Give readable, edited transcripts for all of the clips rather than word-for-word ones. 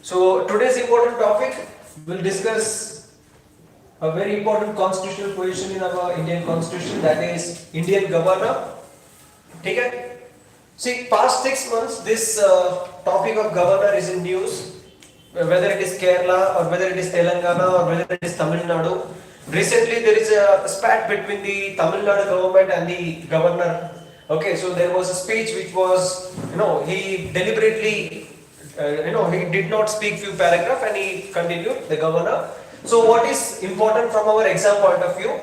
So today's important topic will discuss a very important constitutional position in our Indian constitution, that is Indian governor. Okay? See, past 6 months this topic of governor is in news, whether it is Kerala or whether it is Telangana or whether it is Tamil Nadu. Recently there is a spat between the Tamil Nadu government and the governor. Okay, so there was a speech which was, he deliberately, he did not speak few paragraph and he continued, the governor. So what is important from our exam point of view?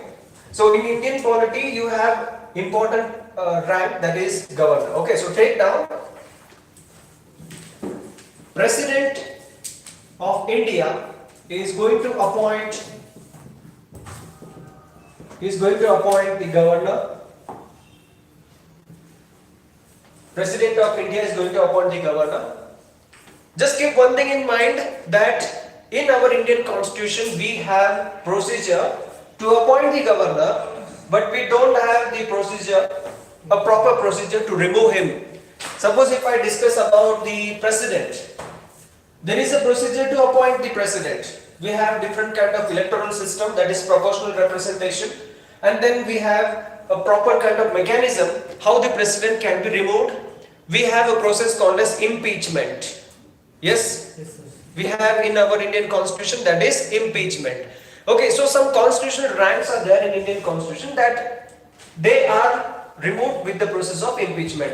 So in Indian polity you have important rank, that is governor. Okay, so take down President of India is going to appoint the governor. President of India is going to appoint the governor. Just keep one thing in mind, that in our Indian constitution we have procedure to appoint the governor, but we don't have the procedure, a proper procedure to remove him. Suppose if I discuss about the president, there is a procedure to appoint the president. We have different kind of electoral system, that is proportional representation, and then we have a proper kind of mechanism how the president can be removed. We have a process called as impeachment. Yes? Yes, sir. We have in our Indian constitution, that is impeachment. Okay, so some constitutional ranks are there in Indian constitution that they are removed with the process of impeachment.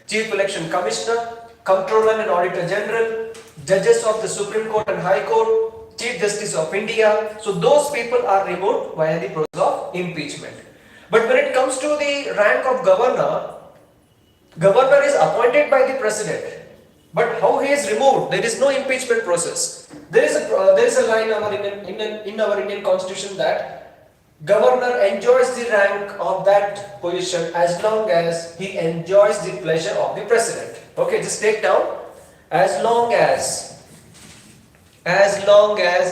Chief Election Commissioner, Comptroller and Auditor General, Judges of the Supreme Court and High Court, Chief Justice of India. So those people are removed via the process of impeachment. But when it comes to the rank of governor, governor is appointed by the president. But how he is removed? There is no impeachment process. There is a line in our Indian constitution that governor enjoys the rank of that position as long as he enjoys the pleasure of the president. Okay, just take down, as long as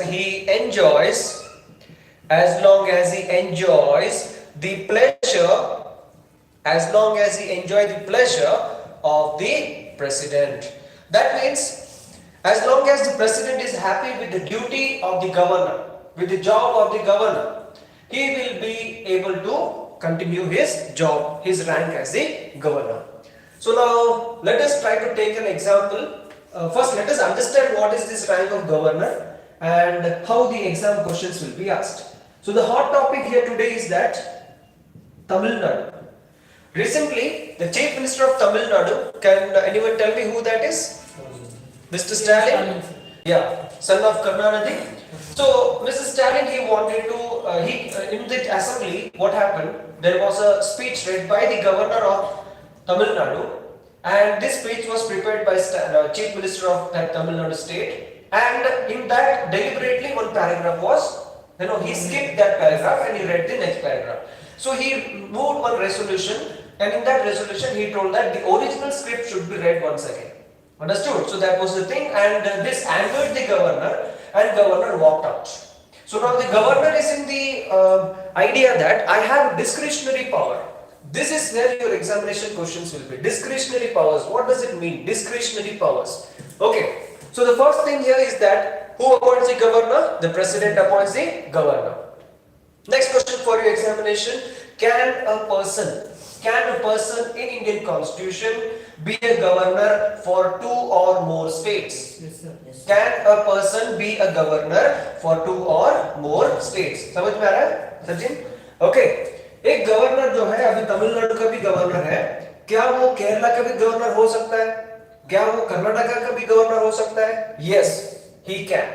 he enjoys the pleasure, of the president. That means, as long as the president is happy with the duty of the governor, with the job of the governor, he will be able to continue his job, his rank as the governor. So now let us try to take an example. First let us understand what is this rank of governor and how the exam questions will be asked. So the hot topic here today is that Tamil Nadu. Recently, the Chief Minister of Tamil Nadu, can anyone tell me who that is? Mr. Stalin? Yeah, son of Karnataka. So, Mr. Stalin, he wanted to, in the assembly, what happened? There was a speech read by the governor of Tamil Nadu, and this speech was prepared by Chief Minister of that Tamil Nadu state, and in that deliberately one paragraph was, he skipped that paragraph and he read the next paragraph. So he moved one resolution, and in that resolution he told that the original script should be read once again. Understood? So that was the thing, and this angered the governor, and governor walked out. So now the governor is in the idea that I have discretionary power. This is where your examination questions will be. Discretionary powers. What does it mean? Discretionary powers. Okay. So the first thing here is that who appoints the governor? The president appoints the governor. Next question for your examination. Can a person in Indian constitution be a governor for 2 or more states? Yes, sir. Yes. Can a person be a governor for 2 or more states? समझ में आ रहा है Sachin? Okay. एक governor जो है, अभी तमिलनाडु का भी गवर्नर है, क्या वो केरला का भी गवर्नर हो सकता है? क्या वो कर्नाटका का भी गवर्नर हो सकता है? Yes, he can.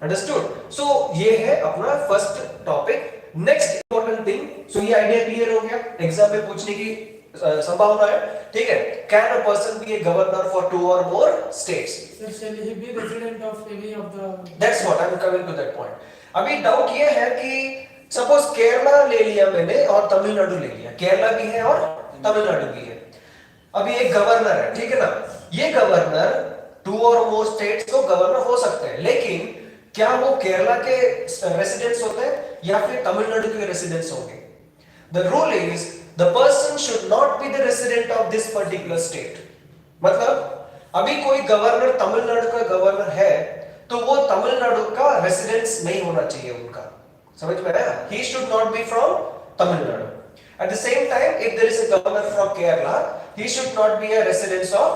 Understood? So ये है अपना first topic. Next important thing. So ये idea clear हो गया? Exam में पूछने की संभावना है, ठीक है? Can a person be a governor for 2 or more states? Sir, shall he be resident of any of the? That's what I'm coming to that point. अभी डाउट ये है कि सपोज केरला ले लिया मैंने और तमिलनाडु ले लिया, केरला भी है और तमिलनाडु भी है, अभी एक गवर्नर है, ठीक है ना? ये गवर्नर 2 और मोर स्टेट्स को गवर्नर हो सकते हैं, लेकिन क्या वो केरला के रेसिडेंट्स होते हैं या फिर तमिलनाडु के रेसिडेंट्स होंगे? The rule is the person should not be the resident of this particular state. मतलब अभी कोई गवर्नर तमिलनाडु का गवर्नर है तो वो तमिलनाडु का रेसिडेंस नहीं होना चाहिए उनका, समझ में आया? He should not be from Tamil Nadu. At the same time, if there is a governor from Kerala, he should not be a resident of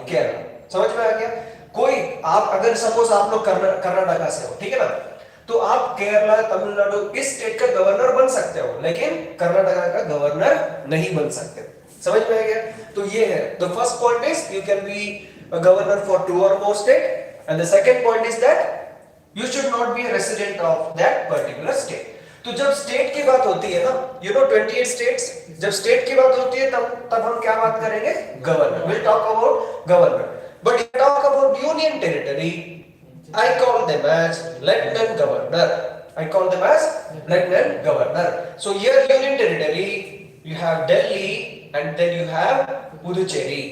Kerala. समझ में आ गया? कोई आप अगर सपोज आप लोग कर्नाटका से हो, ठीक है ना, तो आप केरला, तमिलनाडु इस स्टेट का गवर्नर बन सकते हो, लेकिन कर्नाटका का गवर्नर नहीं बन सकते। समझ में आ गया? तो ये है, the first point is you can be a governor for 2 or more state, and the second point is that you should not be a resident of that particular state. तो जब स्टेट की बात होती है ना, यू नो 28 स्टेट्स, जब state की बात होती है तब हम क्या बात करेंगे? Governor. Will talk about governor. But you talk about union territory, I call them as lieutenant governor. I call them as lieutenant governor. So here union territory, you have Delhi and then you have Puducherry.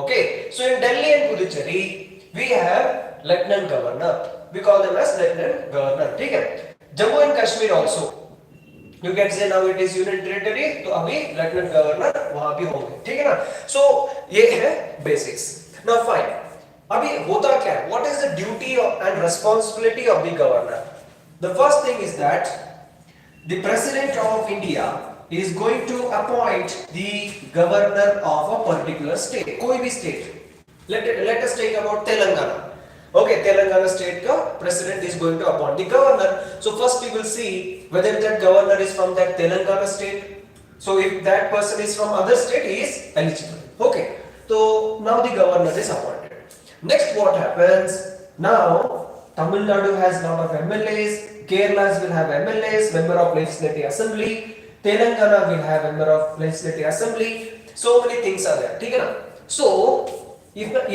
Okay. So in Delhi and Puducherry, we have lieutenant governor. We call them as lieutenant governor. ठीक है? Jammu and Kashmir also. You can say now it is union territory. तो अभी lieutenant governor वहाँ भी होंगे. ठीक है ना? So ये है basics. Now fine. अभी होता क्या है? What is the duty and responsibility of the governor? The first thing is that the president of India is going to appoint the governor of a particular state. कोई भी state. Let us take about Telangana. Okay, Telangana state का president is going to appoint the governor. So first we will see whether that governor is from that Telangana state. So if that person is from other state, he is eligible. Okay. So now the governor is appointed. Next, what happens? Now, Tamil Nadu has lot of MLAs, Kerala will have MLAs, member of legislative assembly, Telangana will have member of legislative assembly. So many things are there. ठीक है ना? So,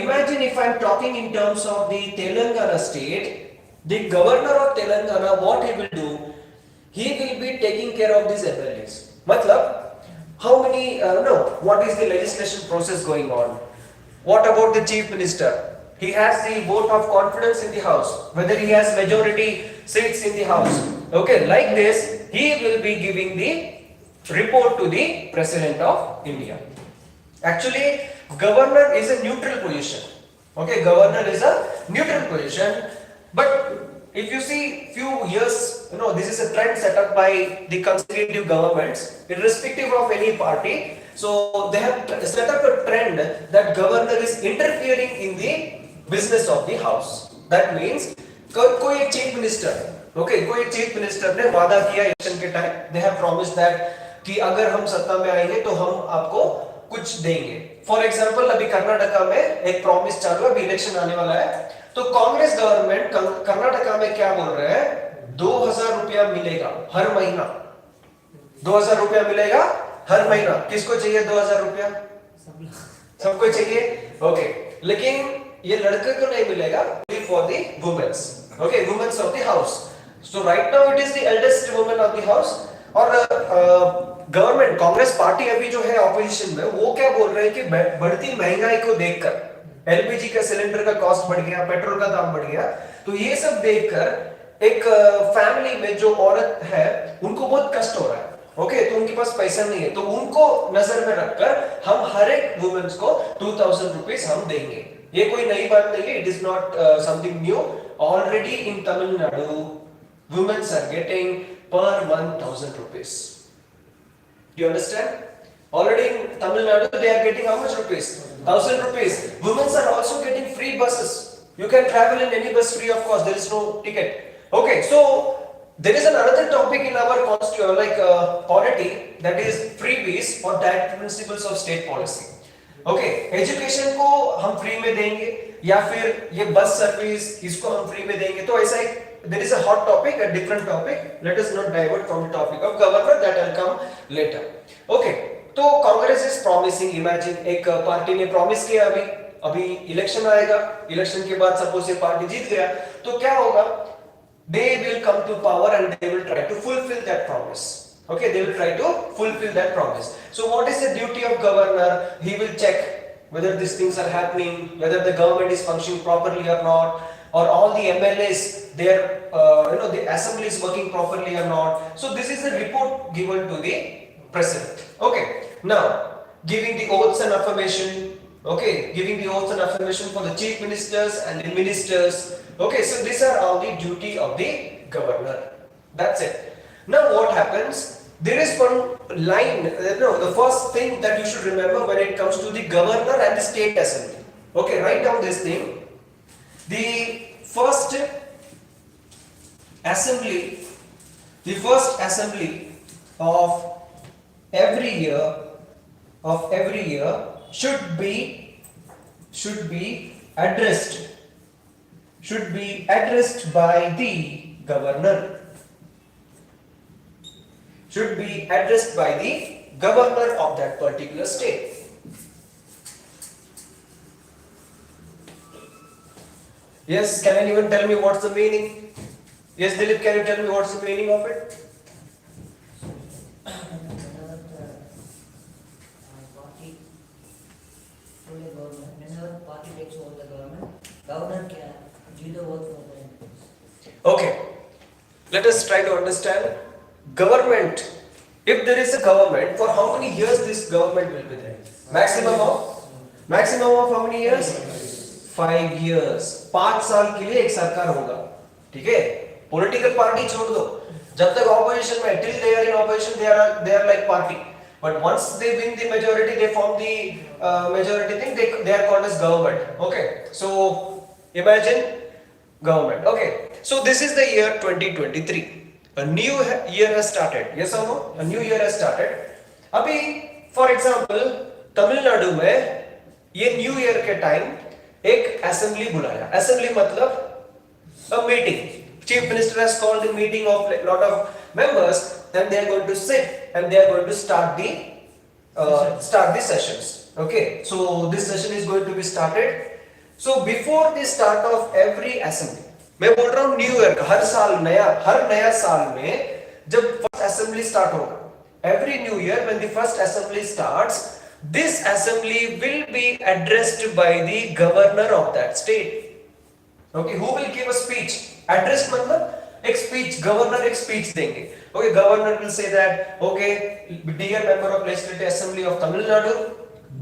imagine if I am talking in terms of the Telangana state, the governor of Telangana, what he will do? He will be taking care of these MLAs. मतलब, how many? What is the legislation process going on? What about the chief minister? He has the vote of confidence in the house, whether he has majority seats in the house. Okay, like this, he will be giving the report to the president of India. Actually, governor is a neutral position. Okay, governor is a neutral position. But if you see few years, this is a trend set up by the conservative governments, irrespective of any party. So they have set up a trend that governor is interfering in the business of the house. That means कोई एक chief minister, okay, कोई एक chief minister ने वादा किया election के time, they have promised that कि अगर हम सत्ता में आएंगे तो हम आपको कुछ देंगे. फॉर एग्जाम्पल अभी कर्नाटका में एक प्रॉमिस चालू है, अभी इलेक्शन आने वाला है, तो कांग्रेस गवर्नमेंट कर्नाटका में क्या बोल रहे हैं? 2000 रुपया मिलेगा हर महीना. 2000 रुपया मिलेगा हर महीना. किसको चाहिए 2000 रुपया? सबको चाहिए. ओके, लेकिन ये लड़के को नहीं मिलेगा, for the womens. Okay, womens of the house. So right now it is the eldest woman of the house. और गवर्नमेंट कांग्रेस पार्टी अभी जो है ऑपोजिशन में, वो क्या बोल रहे हैं कि बढ़ती महंगाई को देखकर, एलपीजी का सिलेंडर का कॉस्ट बढ़ गया, पेट्रोल का दाम बढ़ गया, तो ये सब देखकर एक फैमिली में जो औरत है उनको बहुत कष्ट हो रहा है. ओके, तो उनके पास पैसा नहीं है, तो उनको नजर में रखकर हम हर एक वुमेन्स को 2000 रुपीज हम देंगे. ये कोई नई बात नहीं है, it is not something new. Already in Tamil Nadu womens are getting per month 1000 rupees. You understand? Already in Tamil Nadu they are getting how much rupees? 1000 rupees. Women are also getting free buses. You can travel in any bus free of cost. There is no ticket. Okay, so there is another topic in our polity, that is freebies or direct principles of state policy. Okay, education को हम free में देंगे या फिर ये bus service इसको हम free में देंगे. तो ऐसा एक there is a hot topic, a different topic. Let us not divert from the topic of governor, that will come later. Okay, तो कांग्रेस is promising. Imagine एक पार्टी ने प्रॉमिस किया, अभी इलेक्शन आएगा, इलेक्शन के बाद सपोज ये पार्टी जीत गया, तो क्या होगा? They will come to power and they will try to fulfill that promise. Okay, they will try to fulfill that promise. So what is the duty of governor? He will check whether these things are happening, whether the government is functioning properly or not, or all the MLAs, their the assembly is working properly or not. So this is a report given to the president. Okay, now giving the oaths and affirmation. Okay, giving the oath and affirmation for the chief ministers and the ministers. Okay, so these are all the duty of the governor. That's it. Now what happens? There is one line, the first thing that you should remember when it comes to the governor and the state assembly. Okay, write down this thing. The first assembly, of every year should be addressed by the governor. Should be addressed by the governor of that particular state. Yes, can anyone tell me what's the meaning? Yes, Dilip, can you tell me what's the meaning of it? Whenever party takes over the government, governor can give the vote for the MPs. Okay, let us try to understand. Government, if there is a government, for how many years this government will be there? Maximum of how many years? 5 years. 5 साल के लिए एक सरकार होगा. ठीक है? Political party छोड़ दो. जब तक opposition में, till they are in opposition, they are like party. But once they win the majority, they form the majority thing. They are called as government. Okay. So imagine government. Okay. So this is the year 2023. A new year has started. Yes or no? A new year has started. अभी for example Tamil Nadu में ये new year के time एक assembly बुलाया. Assembly मतलब a meeting. Chief Minister has called a meeting of lot of members, and they are going to sit and they are going to start the sessions. Okay, so this session is going to be started. So before the start of every assembly, मैं बोल रहा हूँ new year का हर नया साल में जब first assembly start होगा, every new year when the first assembly starts, this assembly will be addressed by the governor of that state. Okay, who will give a speech? Address मतलब एक speech, governor एक speech देंगे. Okay, governor will say that, okay, dear member of legislative assembly of Tamil Nadu,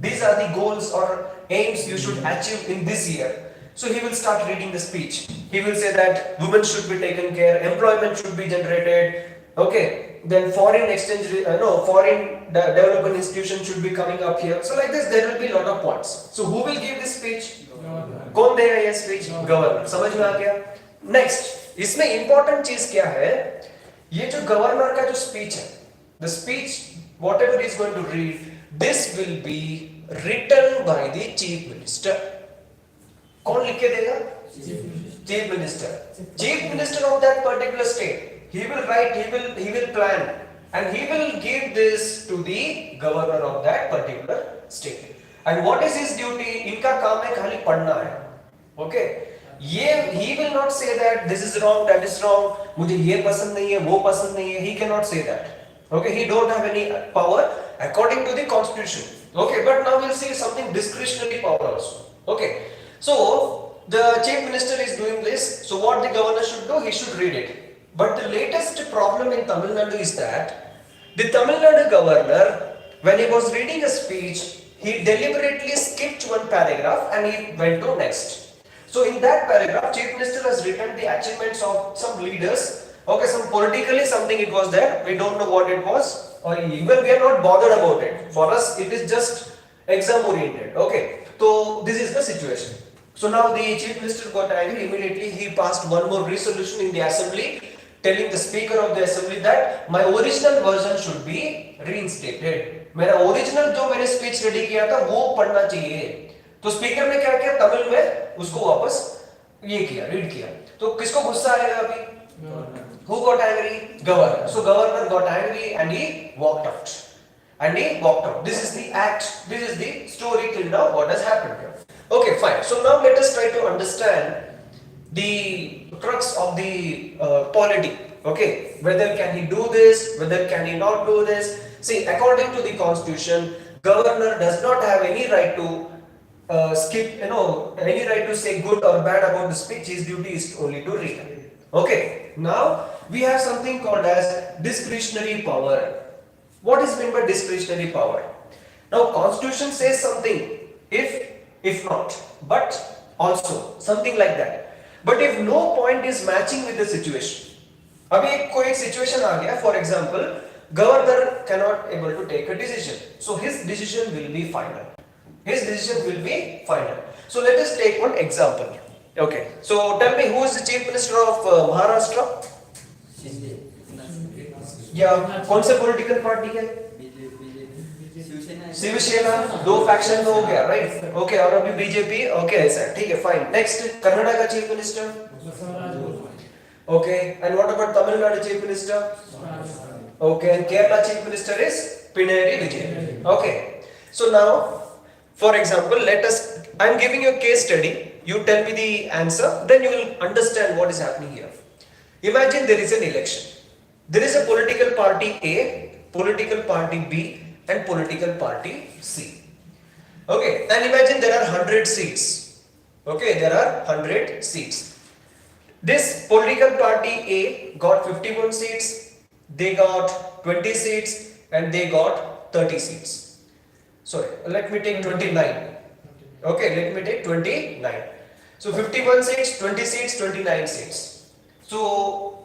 these are the goals or aims you should achieve in this year. So he will start reading the speech. He will say that women should be taken care, employment should be generated. Okay, then foreign development institution should be coming up here. So like this, there will be a lot of points. So who will give this speech? कौन देगा ये speech? Governor. समझ में आ गया? Next, इसमें important चीज क्या है? ये जो governor का जो speech है, the speech whatever he is going to read, this will be written by the chief minister. कौन लिख के देगा? Chief minister. Chief minister of that particular state. He will write, he will plan, and he will give this to the governor of that particular state. And what is his duty? इनका काम है खाली पढ़ना है. Okay? he will not say that this is wrong, that is wrong, मुझे ये पसंद नहीं है, वो पसंद नहीं है. He cannot say that. Okay? He don't have any power according to the constitution. Okay? But now we'll see something discretionary power also. Okay? So the chief minister is doing this. So what the governor should do? He should read it. But the latest problem in Tamil Nadu is that the Tamil Nadu governor, when he was reading a speech, he deliberately skipped one paragraph and he went to next. So in that paragraph, chief minister has written the achievements of some leaders. Okay, some politically something it was there. We don't know what it was, or even we are not bothered about it. For us, it is just exam oriented. Okay, so this is the situation. So now the chief minister got angry. Immediately he passed one more resolution in the assembly, telling the speaker of the assembly that my original version should be reinstated. मेरा original जो मैंने speech ready किया था वो पढ़ना चाहिए. तो speaker ने क्या किया? तमिल में उसको वापस ये किया, read किया. तो किसको गुस्सा आएगा अभी? Who got angry? Governor. So governor got angry and he walked out. This is the act. This is the story till now. What has happened here? Okay, fine. So now let us try to understand the crux of the polity. Okay, whether can he do this, whether can he not do this. See, according to the constitution, governor does not have any right to any right to say good or bad about the speech. His duty is only to read. Okay, now we have something called as discretionary power. What is meant by discretionary power? Now constitution says something. If if not, but also something like that. But if no point is matching with the situation, अभी कोई एक situation आ गया, for example, governor cannot able to take a decision, so his decision will be final. His decision will be final. So let us take one example. Okay, so tell me, who is the chief minister of Maharashtra? या कौन से political party है? शिवसेना. दो faction हो गया, right? Okay, और अभी BJP. Okay, ऐसा ठीक है, फाइन. नेक्स्ट, कर्नाटक का chief minister. Okay, and what about Tamil Nadu chief minister? Okay, and Kerala chief minister is Pinarayi Vijayan. Okay, so now for example, let us, I am giving you a case study. You tell me the answer, then you will understand what is happening here. Imagine there is an election. There is a political party A, political party B, and political party C. Okay, and imagine there are 100 seats. Okay, there are 100 seats. This political party A got 51 seats, they got 20 seats, and they got 30 seats. Sorry, let me take 29. Okay, let me take 29. So 51 seats, 20 seats, 29 seats. So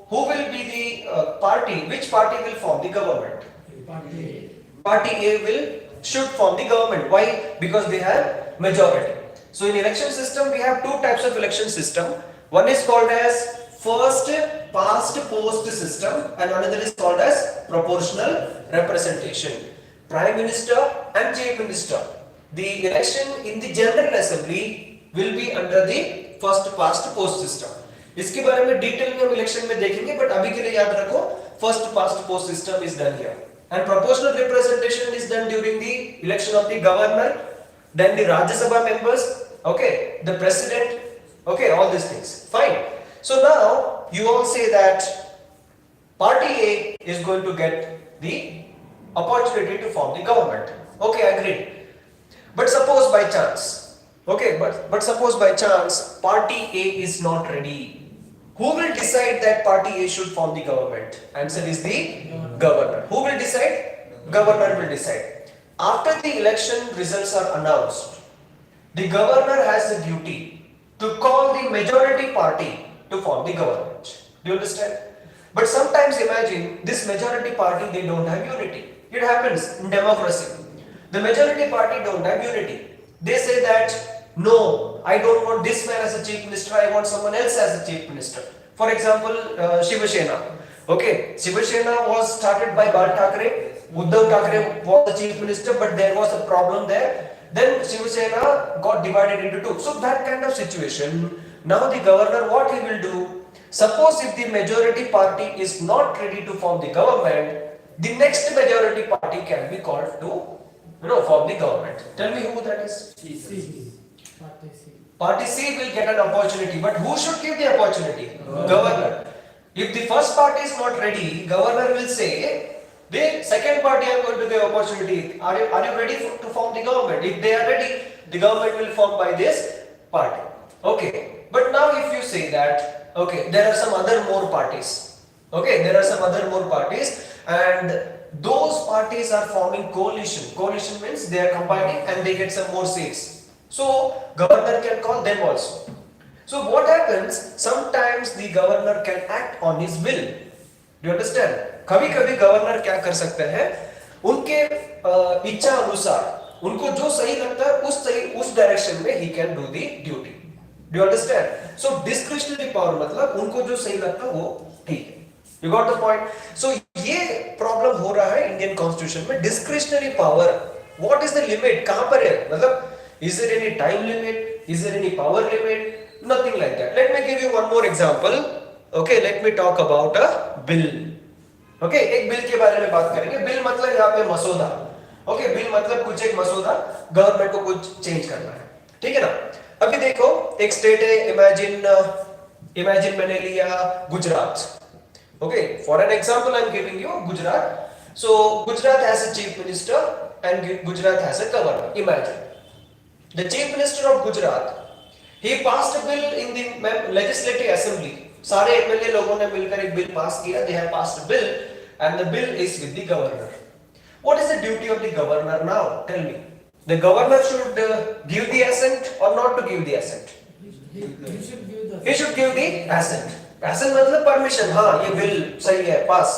who will be the party? Which party will form the government? Party A will should form the government. Why? Because they have majority. So in election system we have two types of election system. One is called as first past post system, and another is called as proportional representation. Prime Minister and Chief Minister. The election in the General Assembly will be under the first past post system. इसके बारे में detail में हम election में देखेंगे, but अभी के लिए याद रखो first past post system is done here, and proportional representation is done during the election of the governor, then the Rajya Sabha members, okay, the president, okay, all this things, fine. So now you all say that party A is going to get the opportunity to form the government. Okay, agreed. But suppose by chance, okay, but suppose by chance party A is not ready. Who will decide that party A should form the government? Answer is the governor. Who will decide? Governor will decide. After the election results are announced, the governor has the duty to call the majority party to form the government. Do you understand? But sometimes imagine this majority party, they don't have unity. It happens in democracy. The majority party don't have unity. They say that no, I don't want this man as a chief minister, I want someone else as a chief minister. For example, Shiva Sena. Okay, Shiva Sena was started by Bal Thackeray. Uddhav Thackeray was the chief minister, but there was a problem there. Then Shiva Sena got divided into two. So that kind of situation. Now the governor, what he will do? Suppose if the majority party is not ready to form the government, the next majority party can be called to, form the government. Tell me who that is. Party C will get an opportunity, but who should give the opportunity? Governor. If the first party is not ready, governor will say, the second party are going to give opportunity. Are you ready to form the government? If they are ready, the government will form by this party. Okay. But now if you say that, okay, there are some other more parties. Okay, there are some other more parties, and those parties are forming coalition. Coalition means they are combining and they get some more seats. So governor can call them also. So what happens? Sometimes the governor can act on his will. Do you understand? कभी-कभी governor क्या कर सकते हैं? उनके इच्छा अनुसार उनको जो सही लगता है उस डायरेक्शन में he can do the duty. Do you understand? So discretionary power मतलब उनको जो सही लगता है वो ठीक है. You got the point? So ये प्रॉब्लम हो रहा है इंडियन कॉन्स्टिट्यूशन में. Discretionary power, what is the limit? कहां पर है? मतलब is there any time limit? Is there any power limit? Nothing like that. Let me give you one more example. Okay, let me talk about a bill. Okay, एक bill के बारे में बात करेंगे. बिल मतलब यहाँ पे मसौदा. Okay, बिल मतलब कुछ एक मसौदा, गवर्नमेंट को कुछ चेंज करना है. ठीक है ना? अभी देखो एक स्टेट है, इमेजिन मैंने लिया Gujarat. Okay, for an example I am giving you Gujarat. So Gujarat has a chief minister and Gujarat has a governor. Imagine the chief minister of Gujarat, he passed a bill in the legislative assembly. सारे MLA लोगों ने मिलकर एक bill pass किया. They have passed a bill and the bill is with the governor. What is the duty of the governor now? Tell me. The governor should give the assent or not to give the assent? He should give the. He should give the assent. Assent मतलब permission. हाँ ये bill सही है pass.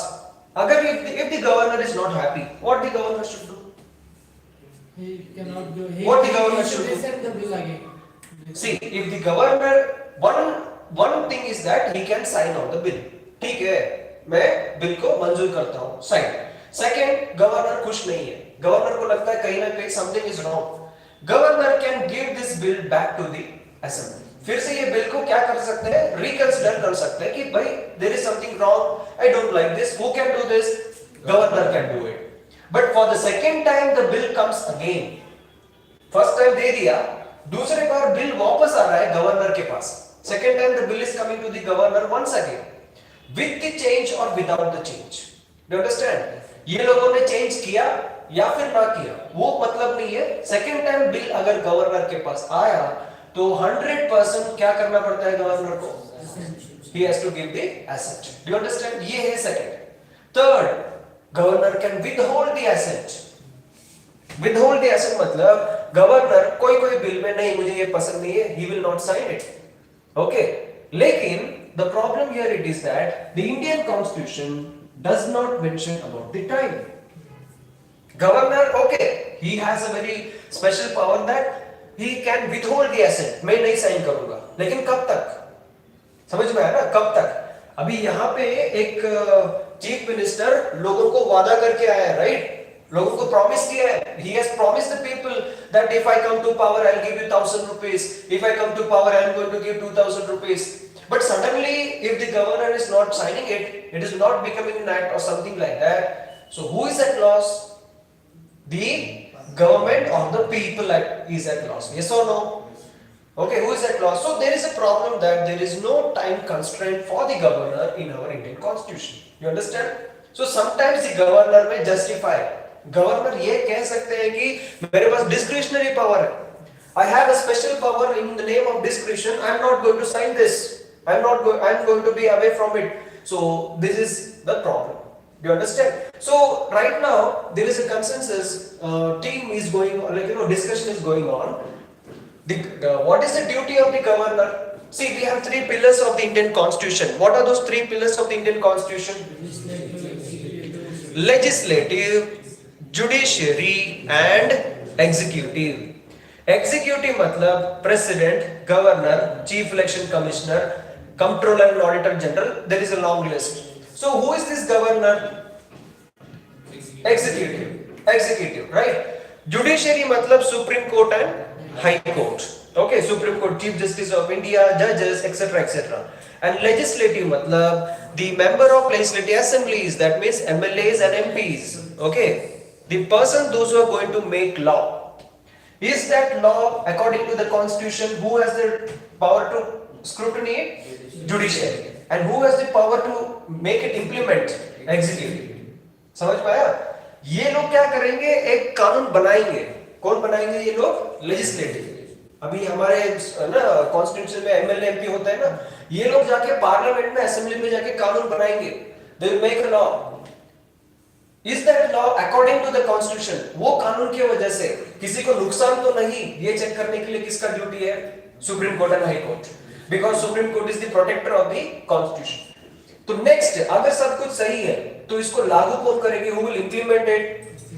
अगर if the governor is not happy, what the governor should do? He cannot do. What the governor should do? Resend the bill again. See, if the governor, one thing is that he can sign on the bill. ठीक है, मैं bill को मंजूर करता हूँ, sign. Second, governor खुश नहीं है. गवर्नर को लगता है कहीं ना कहीं something is wrong. Governor can give this bill back to the assembly. फिर से ये बिल को क्या कर सकते हैं? Reconsider कर सकते हैं कि भाई there is something wrong. I don't like this. Who can do this? Governor can do it. But for the second time the bill comes again. First time दे दिया, दूसरे बार बिल वापस आ रहा है गवर्नर के पास. Second time the bill is coming to the governor once again, with the change or without the change. Do you understand? ये लोगों ने change किया या फिर ना किया, वो मतलब नहीं है. Second time बिल अगर गवर्नर के पास आया, तो 100% क्या करना पड़ता है गवर्नर को? He has to give the assent. Do you understand? ये है second. Third, governor can withhold the assent. Withhold the assent मतलब गवर्नर कोई बिल में नहीं, मुझे ये पसंद नहीं है, he will not sign it. Okay, लेकिन the problem here it is that the Indian Constitution does not mention about the time. Governor, okay, he has a very special power that he can withhold the assent. मैं नहीं sign करूंगा, लेकिन कब तक? समझ में आया ना, कब तक? अभी यहाँ पे एक चीफ मिनिस्टर लोगों को वादा करके आया है, राइट? लोगों को प्रॉमिस किया है. He has promised the people that if I come to power, I'll give you 1,000 rupees. If I come to power, I'm going to give 2,000 rupees. But suddenly, if the governor is not signing it, it is not becoming an act or something like that. So who is at loss? The government or the people is at loss. Yes or no? Okay, who is at loss? So there is a problem that there is no time constraint for the governor in our Indian Constitution. You understand? So sometimes the governor may justify. Governor ये कह सकते हैं कि मेरे पास discretionary power है. I have a special power in the name of discretion. I am not going to sign this. I am going to be away from it. So this is the problem. Do you understand? So right now there is a consensus. Team is going, discussion is going on. What is the duty of the governor? See, we have three pillars of the Indian Constitution. What are those three pillars of the Indian Constitution? Legislative, judiciary and executive. Executive मतलब president, governor, chief election commissioner, comptroller and auditor general. There is a long list. So who is this governor? Executive, right? Judiciary मतलब Supreme Court and High Court. Okay, Supreme Court, Chief Justice of India, judges, etc. And legislative मतलब the member of legislative assemblies, that means MLAs and MPs. Okay. The person, those who are going to make law. Is that law according to the constitution? Who has the power to scrutiny it? Judiciary. And who has the power to make it implement? Executive. समझ पाया? ये लोग क्या करेंगे? एक कानून बनाएंगे. कौन बनाएंगे ये लोग? Legislative. अभी हमारे ना कॉन्स्टिट्यूशन में एमएलए एमपी होता है ना, ये लोग जाके पार्लियामेंट में, असेंबली में जाके कानून बनाएंगे. They will make a law. Is that law according to the constitution? वो कानून की वजह से किसी को नुकसान तो नहीं, ये चेक करने के लिए किसका ड्यूटी है? Supreme court and high court. Because supreme court is the protector of the constitution. तो नेक्स्ट, अगर सब कुछ सही है तो इसको लागू कौन करेंगे? Who will implement it?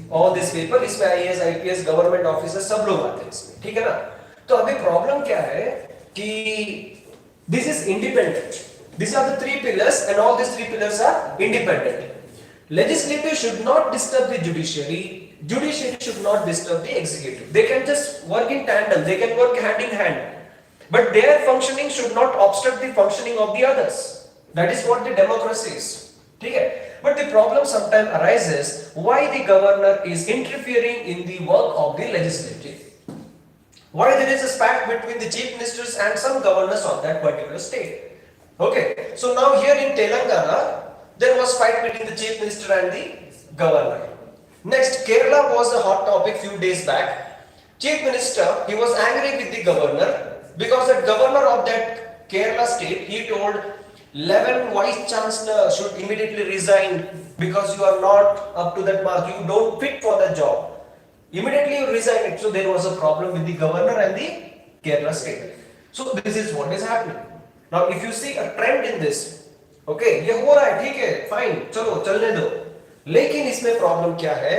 All these people. इसमें आईएएस, आईपीएस, गवर्नमेंट ऑफिसर सब लोग आते हैं इसमें, ठीक है ना? तो अभी प्रॉब्लम क्या है कि this is independent. These are the three pillars and all these three pillars are independent. Legislative should not disturb the judiciary. Judiciary should not disturb the executive. They can just work in tandem. They can work hand in hand. But their functioning should not obstruct the functioning of the others. That is what the democracy is. Okay? But the problem sometimes arises why the governor is interfering in the work of the legislative. Why there is a spat between the chief ministers and some governors of that particular state. Okay. So now here in Telangana, there was fight between the chief minister and the governor. Next, Kerala was a hot topic few days back. Chief minister, he was angry with the governor because the governor of that Kerala state, he told 11 vice chancellors should immediately resign because you are not up to that mark. You don't fit for the job. Immediately you resign it. So there was a problem with the governor and the Kerala state. So this is what is happening. Now if you see a trend in this, okay, ये हो रहा है, ठीक है, fine, चलो चलने दो. लेकिन इसमें problem क्या है?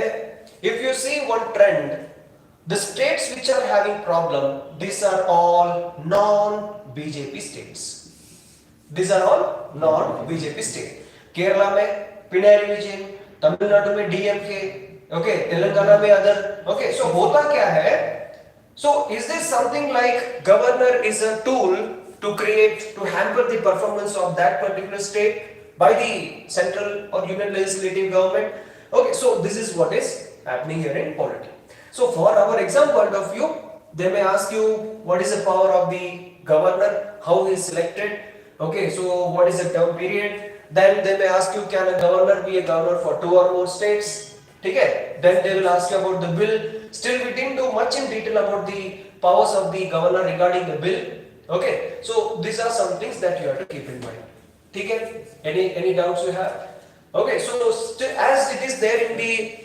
If you see one trend, the states which are having problem, these are all non-BJP states. These are all non-BJP states. Kerala में Pinarayi Vijayan, Tamil Nadu में DMK, okay, Telangana में other, okay. So होता क्या है? So is this something like governor is a tool to create, to hamper the performance of that particular state by the central or union legislative government? Okay, so this is what is happening here in polity. So for our exam point of view, they may ask you what is the power of the governor, how he is selected, okay, so what is the term period, then they may ask you can a governor be a governor for 2 or more states, okay, then they will ask you about the bill. Still we didn't do much in detail about the powers of the governor regarding the bill, okay, so these are some things that you have to keep in mind, okay. Any doubts you have? Okay, so still as it is there in the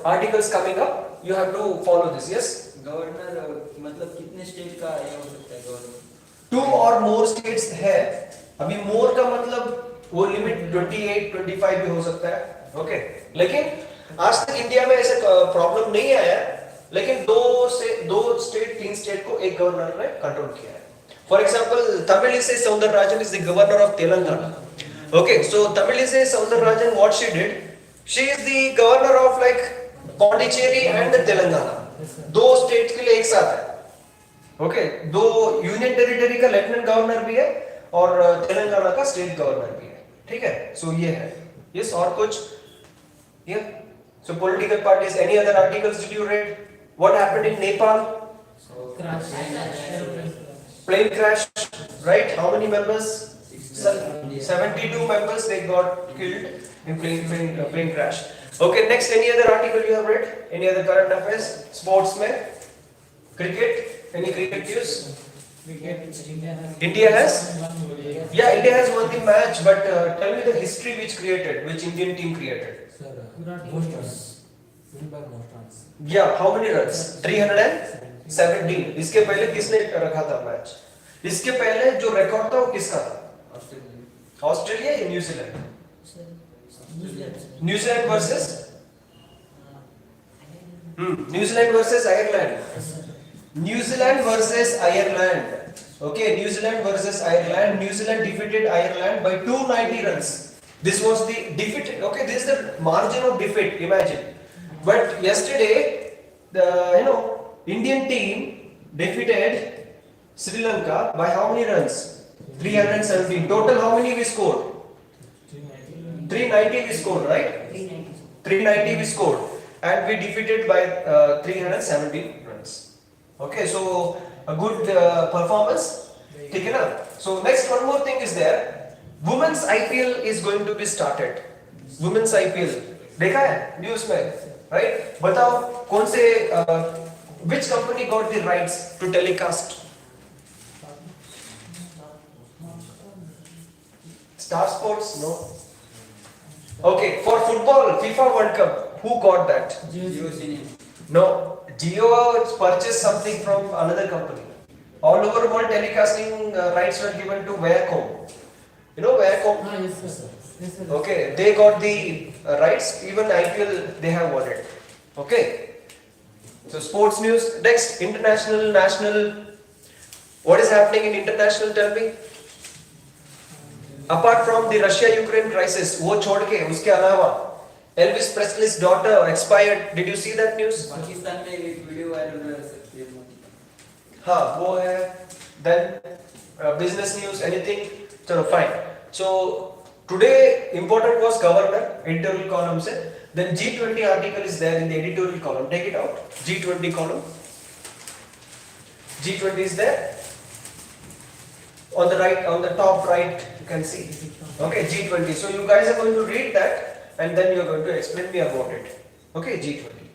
articles coming up, you have to follow this. Yes, governor मतलब कितने state का ये हो सकता है governor? 2 or more states है. अभी more का मतलब वो लिमिट 28, 25 भी हो सकता है. ओके, लेकिन आज तक इंडिया में ऐसे प्रॉब्लम नहीं आया, लेकिन 2 स्टेट 3 स्टेट को एक गवर्नर ने कंट्रोल किया है. For example Tamilisai Soundararajan is the governor of Telangana. Okay, so Tamilisai Soundararajan what she did, she is the governor of like Pondicherry and Telangana. 2 state के लिए एक साथ है. ओके, 2 यूनियन टेरिटरी का लेफ्टिनेंट गवर्नर भी है और तेलंगाना का स्टेट गवर्नर भी है. ठीक है, सो ये है. यस, और कुछ? Yeah. So political parties, any other articles did you read? What happened in Nepal? Crash. Plane crash, right? How many members? 72 members they got killed in plane crash. Okay, next, any other article you have read? Any other current affairs? Sports mein? Cricket? Any cricket news? India has? Yeah, India has won the match, but tell me the history which Indian team created. Yeah, how many runs? 317. इसके पहले किसने रखा था match? इसके पहले जो record था वो किसका था? ऑस्ट्रेलिया या New Zealand? New Zealand versus New Zealand versus Ireland. New Zealand versus Ireland. Okay, New Zealand versus Ireland. New Zealand defeated Ireland by 290 runs. This was the defeat. Okay, this is the margin of defeat. Imagine. But yesterday, the Indian team defeated Sri Lanka by how many runs? 317. Total, how many we scored? 390 we scored, right? 390 we scored, and we defeated by 317 runs. Okay, so a good performance. ठीक है ना? So next, one more thing is there. Women's IPL is going to be started. Women's IPL देखा है news में, right? बताओ कौन से which company got the rights to telecast? Star Sports? No. Okay, for football, FIFA World Cup, who got that? No, Jio purchased something from another company. All over world telecasting rights were given to Viacom. You know Viacom? Yes, sir. Yes, sir. Okay, they got the rights. Even IPL they have won it. Okay. So sports news. Next, international, national. What is happening in international? Tell me. Apart from the Russia-Ukraine crisis, वो छोड़ के उसके अलावा Elvis Presley's daughter expired. Did you see that news? Pakistan में एक video viral हो रहा है। हाँ, वो है. Then business news, anything? चलो fine. So today important was governor editorial column से. Then G20 article is there in the editorial column. Take it out. G20 column. G20 is there. On the right, on the top right, you can see. Okay, G20. So you guys are going to read that, and then you are going to explain me about it. Okay, G20.